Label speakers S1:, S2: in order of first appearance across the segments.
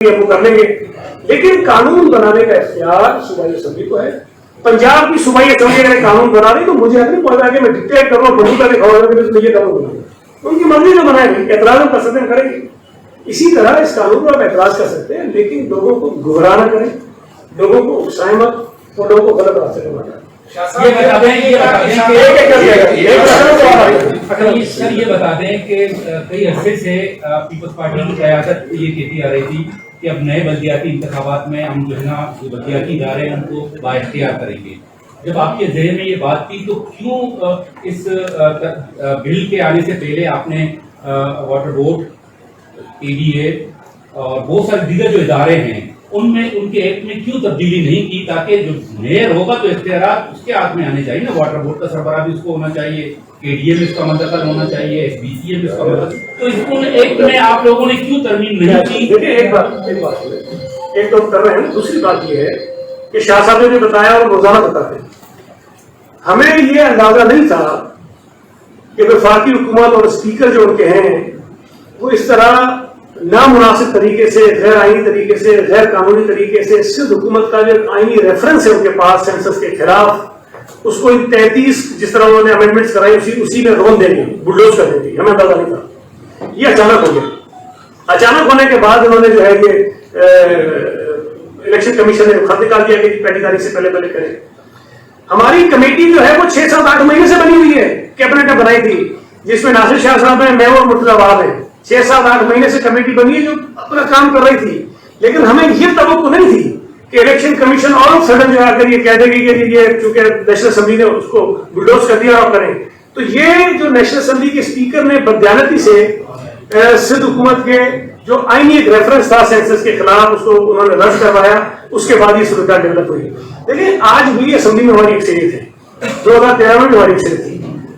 S1: وہ کر لیں گے، لیکن قانون بنانے کا اختیار صوبائی اسمبلی کو ہے. پنجاب کی صوبائی اسمبلی اگر قانون بنا رہی تو مجھے نہیں پہنچا کہ میں ڈکٹیٹ کروں بندوق کا یہ قانون بناؤں. ان کی مرضی جو بنائے گی، اعتراض ہم کر سکتے ہیں کریں گے. اسی طرح اس قانون پر آپ اعتراض کر سکتے ہیں، لیکن لوگوں کو گمراہ نہ کریں، لوگوں کو اکسائیں مت اور لوگوں کو غلط راستے پر مت.
S2: یہ بتا دیں کہ کئی عرصے سے پیپلز پارٹی کی قیادت یہ کہتی آ رہی تھی کہ اب نئے بلدیاتی انتخابات میں ہم جو ہے نا بلدیاتی ادارے ہیں ان کو بااختیار کریں گے. جب آپ کے ذہن میں یہ بات تھی تو کیوں اس بل کے آنے سے پہلے آپ نے واٹر بورڈ، ADA اور بہت سارے دیگر جو ادارے ہیں ان میں ان کے ایکٹ میں کیوں تبدیلی نہیں کی، تاکہ جو میئر ہوگا تو اختیارات اس کے ہاتھ میں آنے چاہیے نا. واٹر بورڈ کا سربراہ بھی اس کو ہونا چاہیے، ADA میں اس کا منتقل ہونا چاہیے، SBCA میں اس کا منتقل. تو اس کو ایکٹ میں آپ لوگوں نے کیوں ترمیم نہیں کی؟
S1: دیکھیں ایک تو کر رہے ہیں. دوسری بات یہ ہے کہ شاہ صاحب نے بھی بتایا اور روزانہ بتاتے ہیں، ہمیں یہ اندازہ نہیں تھا کہ وفاقی حکومت اور اسپیکر جو ان کے ہیں وہ اس طرح نامناسب طریقے سے، غیر آئینی طریقے سے، غیر قانونی طریقے سے صرف حکومت کا جو آئینی ریفرنس ہے ان کے پاس سینسس کے خلاف، اس کو 33 جس طرح انہوں نے امینڈمنٹس کرائی اسی میں رون دیں گے، بلڈوز کر دیں گے. ہمیں اندازہ نہیں تھا. یہ اچانک ہو گیا. اچانک ہونے کے بعد انہوں نے جو ہے یہ الیکشن کمیشن نے خط نکال دیا کہ پہلی تاریخ سے پہلے کریں. ہماری کمیٹی جو ہے وہ 6 7 8 مہینے سے بنی ہوئی ہے، کیبنٹ نے بنائی تھی، جس میں ناصر شاہ صاحب ہیں، میں اور مرتضی وہاب ہیں. 6 7 8 مہینے سے کمیٹی بنی ہے جو اپنا کام کر رہی تھی. لیکن ہمیں یہ توقع نہیں تھی کہ الیکشن کمیشن اور سڈن جو ہے اگر یہ کہہ دے گی کہ یہ چونکہ نیشنل اسمبلی نے اس کو بلڈوز کر دیا اور کریں. تو یہ جو نیشنل اسمبلی کے اسپیکر نے بددیانتی سے سندھ حکومت کے جو آئینی ایک ریفرنس تھا سینسس کے خلاف، اس کو انہوں نے رد کروایا. اس کے بعد یہ صورتحال ڈیولپ ہوئی. لیکن آج بھی اسمبلی میں ہماری اکثریت ہے، 2013 میں بھی ہماری اکثریت تھی.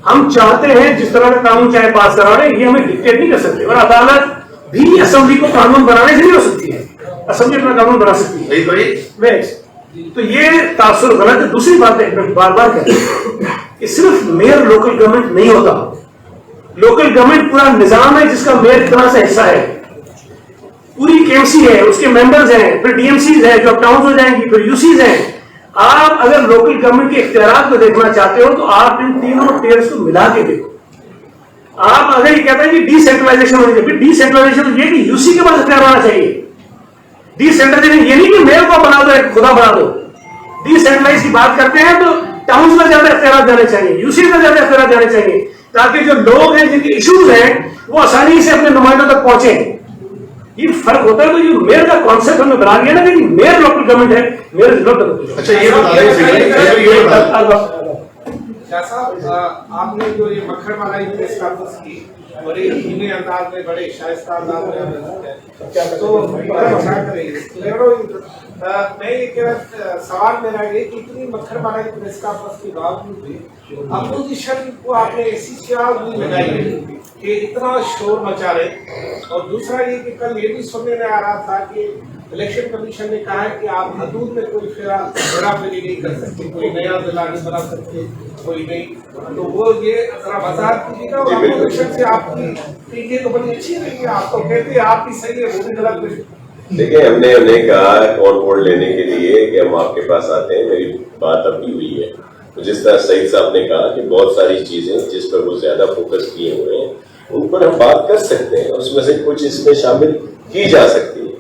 S1: ہم چاہتے ہیں جس طرح کا قانون چاہے پاس کرا رہے ہیں، یہ ہمیں ڈکٹیٹ نہیں کر سکتے. اور عدالت بھی اسمبلی کو قانون بنانے سے نہیں ہو سکتی ہے، اسمبلی اپنا قانون بنا سکتی ہے. تو یہ تاثر غلط ہے. دوسری بات ہے، بار بار کہتے ہیں کہ صرف میئر لوکل گورنمنٹ نہیں ہوتا. لوکل گورنمنٹ پورا نظام ہے جس کا میئر ایک طرح سے حصہ ہے. پوری KMC ہے، اس کے ممبرز ہیں، پھر DMCs ہیں جو اب ٹاؤنز ہو جائیں گی، پھر UCs ہیں. آپ اگر لوکل گورنمنٹ کے اختیارات کو دیکھنا چاہتے ہو تو آپ ان تینوں ٹیئرز کو ملا کے دیکھو. آپ اگر یہ کہتے ہیں کہ ڈی سینٹرلائزیشن ہونی چاہیے، ڈی سینٹرلائزیشن یہ کہ UC کے پاس اختیار ہونا چاہیے. ڈی سینٹرلائزیشن یہ نہیں کہ میئر کو بنا دو، ایک خدا بنا دو. ڈی سینٹرلائز کی بات کرتے ہیں تو ٹاؤنز میں زیادہ اختیارات جانے چاہیے، UC میں زیادہ اختیارات جانے چاہیے، تاکہ جو لوگ ہیں جن کے ایشوز ہیں وہ آسانی سے اپنے نمائندوں تک پہنچیں. یہ فرق ہوتا ہے. تو یہ میئر کا کانسیپٹ ہم نے بنا لیا نا کہ میئر لوکل گورنمنٹ ہے، میئر از ناٹ.
S3: اچھا یہ شاہ صاحب، آپ نے جو یہ مکھن ملائی پریس کانفرنس کی بڑے دھیمے انداز میں، بڑے شائستہ انداز میں، تو میں یہ کہہ رہا، سوال میرا یہ کہ اتنی مکھن ملائی پریس کانفرنس کے باوجود بھی اپوزیشن کو آپ نے ایسی شعار نہیں لگائی ہے کہ اتنا شور مچا رہے. اور دوسرا یہ کہ کل یہ بھی سننے میں آ رہا تھا کہ الیکشن کمیشن نے کہا ہے کہ آپ حدود میں کوئی ہیرا پھیری نہیں کر سکتے، کوئی نیا ضلع نہیں بنا سکتے، کوئی نہیں. تو وہ یہ ذرا وضاحت کیجیے گا. اور اپوزیشن سے آپ کی PDA تو بڑی اچھی رہی ہے، آپ تو کہتے ہیں آپ بھی صحیح ہے، وہ بھی غلط نہیں.
S4: دیکھیں، ہم نے انہیں کہا آن بورڈ لینے کے لیے کہ ہم آپ کے پاس آتے ہیں. میری بات اب بھی ہوئی ہے. جس طرح سعید صاحب نے کہا کہ بہت ساری چیزیں جس پر وہ زیادہ فوکس کیے ہوئے ہیں ان پر ہم بات کر سکتے ہیں، اس میں سے کچھ اس میں شامل کی جا سکتی ہے.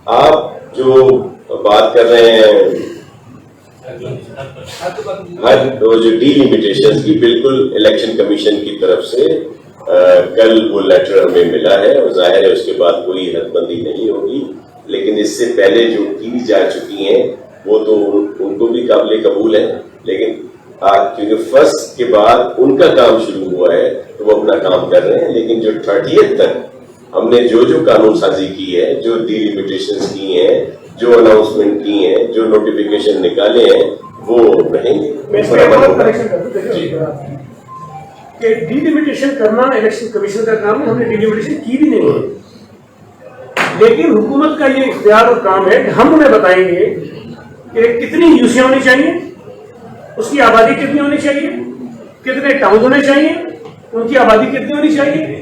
S4: آپ جو بات کر رہے ہیں جو ڈی لیمیٹیشن کی، بالکل الیکشن کمیشن کی طرف سے کل وہ لیٹر ہمیں ملا ہے، اور ظاہر ہے اس کے بعد کوئی حد بندی نہیں ہوگی. لیکن اس سے پہلے جو کی جا چکی ہیں وہ تو ان کو بھی قابل قبول ہے. لیکن کیونکہ فرسٹ کے بعد ان کا کام شروع ہوا ہے تو وہ اپنا کام کر رہے ہیں. لیکن جو 30th تک ہم نے جو قانون سازی کی ہے، جو ڈی لیمیٹیشن کی ہیں، جو اناؤنسمنٹ کی ہیں، جو نوٹیفیکیشن نکالے ہیں، وہ رہیں گے.
S1: کہ ڈی لمیٹیشن کرنا الیکشن کمیشن کا کام ہے. ہم نے ڈی لمیٹیشن کی بھی نہیں ہے، لیکن حکومت کا یہ اختیار اور کام ہے کہ ہم انہیں بتائیں گے کہ کتنی UC ہونی چاہیے، اس کی آبادی کتنی ہونی چاہیے، کتنے ٹاؤن ہونے چاہیے، ان کی آبادی کتنی ہونی چاہیے،